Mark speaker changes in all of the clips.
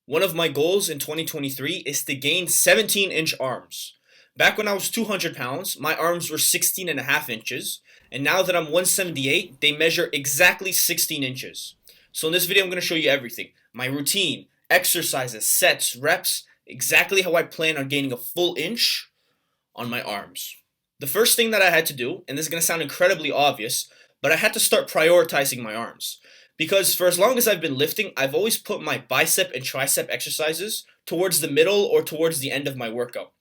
Speaker 1: One of my goals in 2023 is to gain 17-inch arms. Back when I was 200 pounds, my arms were 16 and a half inches, and now that I'm 178, they measure exactly 16 inches. So in this video, I'm going to show you everything. My routine, exercises, sets, reps, exactly how I plan on gaining a full inch on my arms. The first thing that I had to do, and this is going to sound incredibly obvious, but I had to start prioritizing my arms. Because for as long as I've been lifting, I've always put my bicep and tricep exercises towards the middle or towards the end of my workout.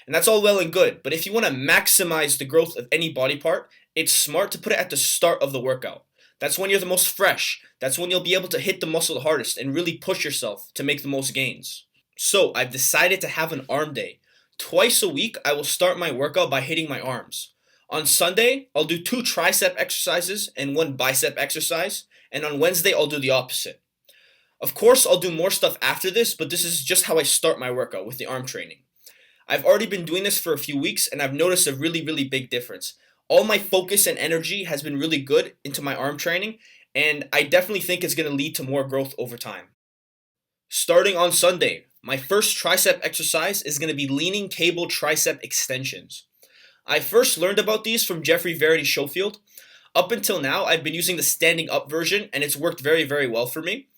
Speaker 1: And that's all well and good, but if you want to maximize the growth of any body part, it's smart to put it at the start of the workout. That's when you're the most fresh. That's when you'll be able to hit the muscle the hardest and really push yourself to make the most gains. So I've decided to have an arm day. Twice a week, I will start my workout by hitting my arms. On Sunday, I'll do 2 tricep exercises and 1 bicep exercise, and on Wednesday, I'll do the opposite. Of course, I'll do more stuff after this, but this is just how I start my workout with the arm training. I've already been doing this for a few weeks, and I've noticed a really big difference. All my focus and energy has been really good into my arm training, and I definitely think it's going to lead to more growth over time. Starting on Sunday, my first tricep exercise is going to be leaning cable tricep extensions. I first learned about these from Jeffrey Verity Schofield. Up until now, I've been using the standing up version, and it's worked very well for me.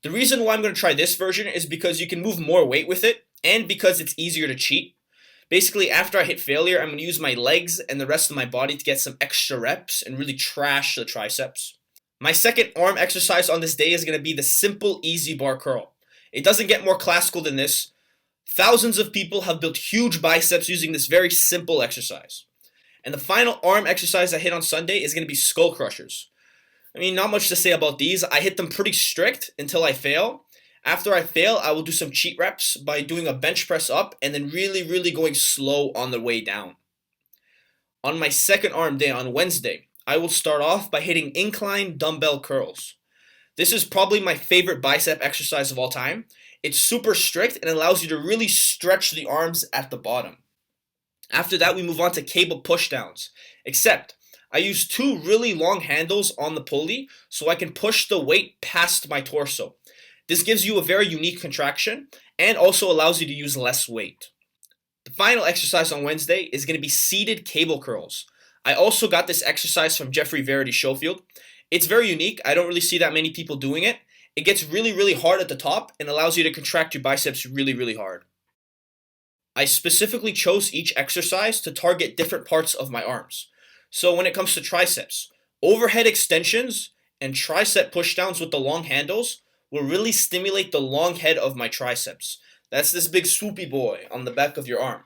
Speaker 1: The reason why I'm going to try this version is because you can move more weight with it, and because it's easier to cheat. Basically, after I hit failure, I'm going to use my legs and the rest of my body to get some extra reps and really trash the triceps. My second arm exercise on this day is going to be the simple easy bar curl. It doesn't get more classical than this. Thousands of people have built huge biceps using this very simple exercise. And the final arm exercise I hit on Sunday is going to be skull crushers. I mean, not much to say about these. I hit them pretty strict until I fail. After I fail, I will do some cheat reps by doing a bench press up and then really going slow on the way down. On my second arm day on Wednesday, I will start off by hitting incline dumbbell curls. This is probably my favorite bicep exercise of all time. It's super strict and allows you to really stretch the arms at the bottom. After that, we move on to cable pushdowns. Except, I use 2 really long handles on the pulley so I can push the weight past my torso. This gives you a very unique contraction and also allows you to use less weight. The final exercise on Wednesday is going to be seated cable curls. I also got this exercise from Jeffrey Verity Schofield. It's very unique. I don't really see that many people doing it. It gets really hard at the top and allows you to contract your biceps really hard. I specifically chose each exercise to target different parts of my arms. So when it comes to triceps, overhead extensions and tricep pushdowns with the long handles will really stimulate the long head of my triceps. That's this big swoopy boy on the back of your arm.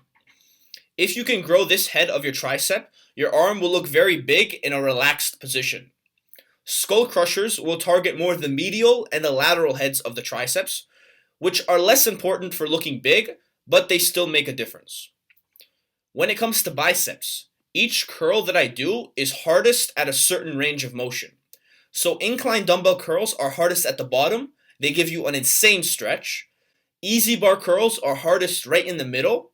Speaker 1: If you can grow this head of your tricep, your arm will look very big in a relaxed position. Skull crushers will target more the medial and the lateral heads of the triceps, which are less important for looking big, but they still make a difference. When it comes to biceps, each curl that I do is hardest at a certain range of motion. So incline dumbbell curls are hardest at the bottom. They give you an insane stretch. Easy bar curls are hardest right in the middle.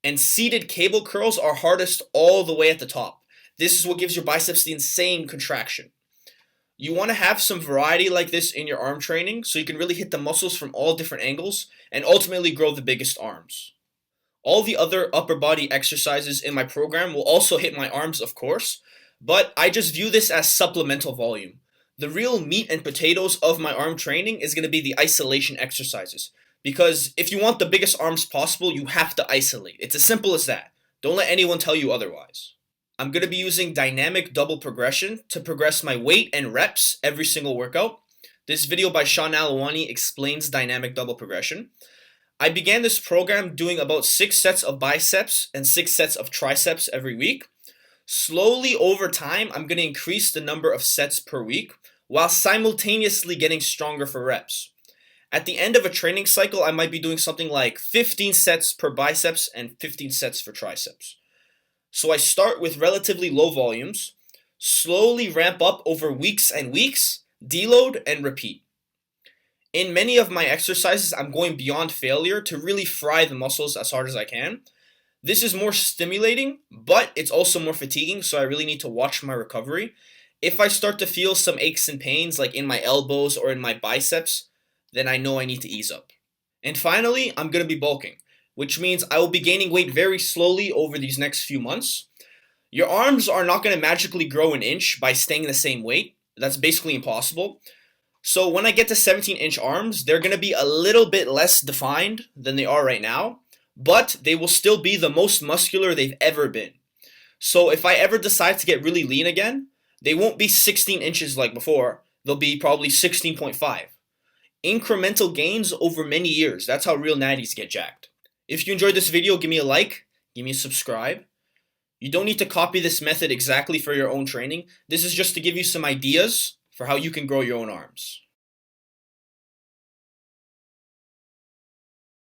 Speaker 1: And seated cable curls are hardest all the way at the top. This is what gives your biceps the insane contraction. You want to have some variety like this in your arm training so you can really hit the muscles from all different angles and ultimately grow the biggest arms. All the other upper body exercises in my program will also hit my arms, of course, but I just view this as supplemental volume. The real meat and potatoes of my arm training is going to be the isolation exercises, because if you want the biggest arms possible, you have to isolate. It's as simple as that. Don't let anyone tell you otherwise. I'm going to be using dynamic double progression to progress my weight and reps every single workout. This video by Sean Alawani explains dynamic double progression. I began this program doing about 6 sets of biceps and 6 sets of triceps every week. Slowly over time, I'm going to increase the number of sets per week while simultaneously getting stronger for reps. At the end of a training cycle, I might be doing something like 15 sets per biceps and 15 sets for triceps. So I start with relatively low volumes, slowly ramp up over weeks and weeks, deload, and repeat. In many of my exercises, I'm going beyond failure to really fry the muscles as hard as I can. This is more stimulating, but it's also more fatiguing, so I really need to watch my recovery. If I start to feel some aches and pains, like in my elbows or in my biceps, then I know I need to ease up. And finally, I'm going to be bulking, which means I will be gaining weight very slowly over these next few months. Your arms are not going to magically grow an inch by staying the same weight. That's basically impossible. So when I get to 17-inch arms, they're going to be a little bit less defined than they are right now, but they will still be the most muscular they've ever been. So if I ever decide to get really lean again, they won't be 16 inches like before. They'll be probably 16.5. Incremental gains over many years. That's how real natties get jacked. If you enjoyed this video, give me a like, give me a subscribe. You don't need to copy this method exactly for your own training. This is just to give you some ideas for how you can grow your own arms.